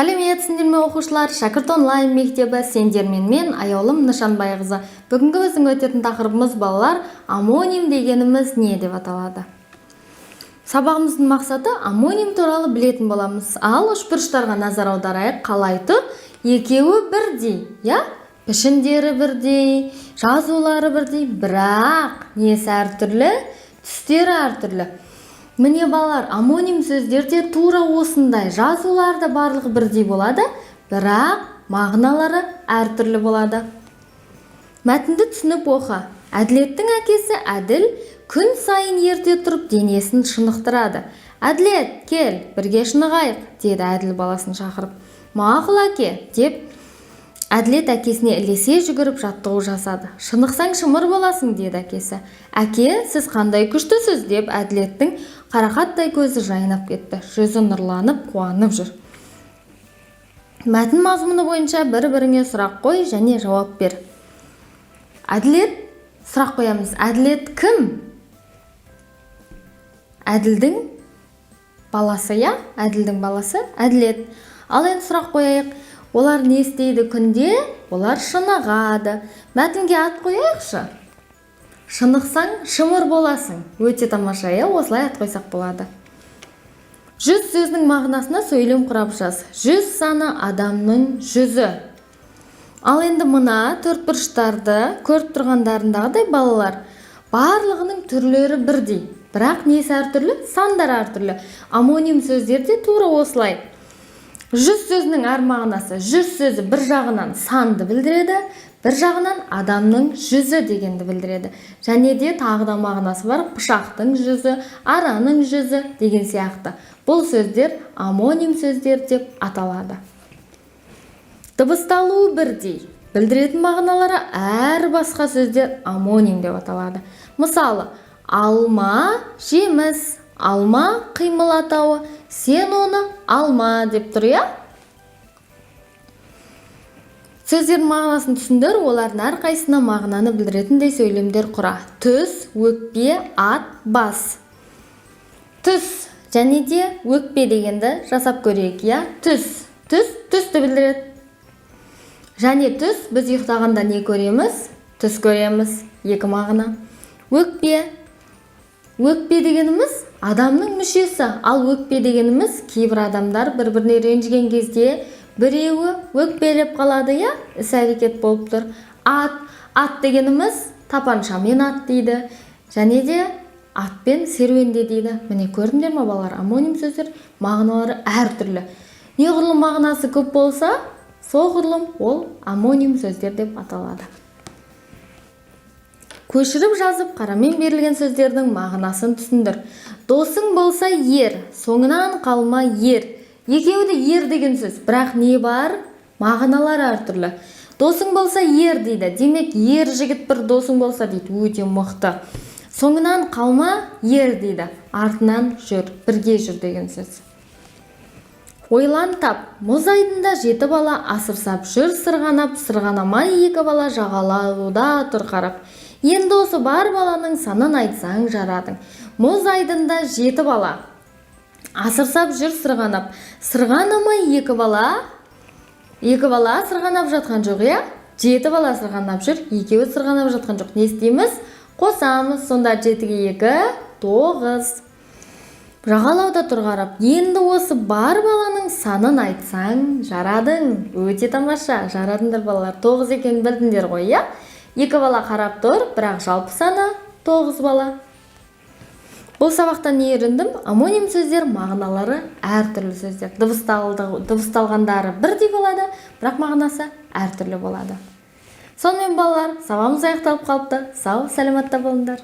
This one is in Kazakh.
Сәлеметсіңдер ме оқушылар, шәкірт онлайн мектебі сендермен мен Аяулым Нышанбайқызы. Бүгінгі біздің өтетін тақырыбымыз балалар, амоним дегеніміз не деп аталады? Сабағымыздың мақсаты амоним туралы білетін боламыз. Ал үшбұрыштарға назар аударайық. Қалай тұр? Екеуі бірдей, пішіндері бірдей, жазулары бірдей, бірақ несі әртүрлі, түстері әртүрлі. Міне балалар, амоним сөздерде тура осындай, жазулары да барлығы бірдей болады, бірақ мағыналары әртүрлі болады. Мәтінді түсініп оқы. Әділеттің әкесі Әділ күн сайын ерте тұрып денесін шынықтырады. Әділет, кел, бірге шынығайық, деді Әділ баласын шақырып. Мақұл әке, деп Әділет әкесіне ілесе жүгіріп жаттығу жасады. Шынықсаң шымыр боласың, деді әкесі. Әке, сіз қандай күштісіз, деп Әділеттің қарақаттай көзі жайнап кетті. Жүзі нұрланып, қуанып жүр. Мәтін мазмұны бойынша бір-біріңе сұрақ қой және жауап бер. Әділет, сұрақ қоямыз. Әділет кім? Әділдің баласы, Әділдің баласы Әділет. Ал енді сұрақ қояйық. Олар не істейді күнде? Олар шынығады. Мәтінге ат қояйықшы. Шынықсаң шымыр боласың. Өте тамаша, осылай ат қойсақ болады. 100 сөздің мағынасына сөйлем құрап жаз. 100 саны адамның жүзі. Ал енді мына төртбұрыштарды көріп тұрғандарындағыдай балалар, барлығының түрлері бірдей. Бірақ несі әртүрлі? Сандар әртүрлі. Амоним сөздерде тура осылай. 100 сөзінің әр мағынасы, 100 сөзі бір жағынан санды білдіреді, бір жағынан адамның жүзі дегенді білдіреді. Және де тағы да мағынасы бар, пышақтың жүзі, араның жүзі деген сияқты. Бұл сөздер амоним сөздер деп аталады. Дыбысталуы бірдей. Білдіретін мағыналары әр басқа сөздер амоним деп аталады. Мысалы, алма, жеміс, алма қимыл атауы, сен оны алма деп тұр, Сөздердің мағынасын түсіндір, олардың әрқайсына мағынаны білдіретіндей сөйлемдер құра. Түс, өкпе, ат, бас. Түс және де өкпе дегенді жасап көрейік, түсті білдіреді. Және түс, біз ұйықтағанда не көреміз? Түс көреміз, екі мағына. Өкпе дегеніміз адамның мүшесі, ал өкпе дегеніміз кейбір адамдар бір-біріне ренжіген кезде біреуі өкпелеп қалады, іс-әрекет болып тұр. Ат дегеніміз тапаншамен ат дейді, және де атпен серуенде дейді. Міне көрдіңдер ме балалар, амоним сөздер мағыналары әртүрлі. Неғұрлым мағынасы көп болса, соғұрлым ол амоним сөздер деп аталады. Көшіріп жазып, қарамен берілген сөздердің мағынасын түсіндір. Досың болса ер, соңынан қалма ер. Екеуі де ер деген сөз, бірақ не бар? Мағыналар әртүрлі. Досың болса ер дейді, демек ер жігіт бір досың болса дейді, өте мықты. Соңынан қалма ер дейді, артынан жүр, бірге жүр деген сөз. Ойлан тап, мұз айдында 7 бала асырсап жүр, сырғанамай 2 бала жағалауда тұр қарап. Енді осы бар баланың санын айтсаң жарадың. Мұз айдында 7 бала асырсап жүр, сырғанамай 2 бала сырғанап жатқан жоқ, 7 бала сырғанап жүр, екеуі сырғанап жатқан жоқ. Не істейміз? Қосамыз, сонда 7-ге 2, 9. Жағалауда тұр қарап. Енді осы бар баланың санын айтсаң жарадың. Өте тамаша, жарадыңдар балалар. 9 екенін білдіңдер ғой, 2 бала қарап тұр, бірақ жалпы саны 9 бала. Бұл сабақтан не үйрендім? Амоним сөздер мағыналары әртүрлі сөздер. Дыбысталғандары бірдей болады, бірақ мағынасы әртүрлі болады. Сонымен балалар, сабағымыз аяқталып қалыпты. Сау, сәлематта болыңдар.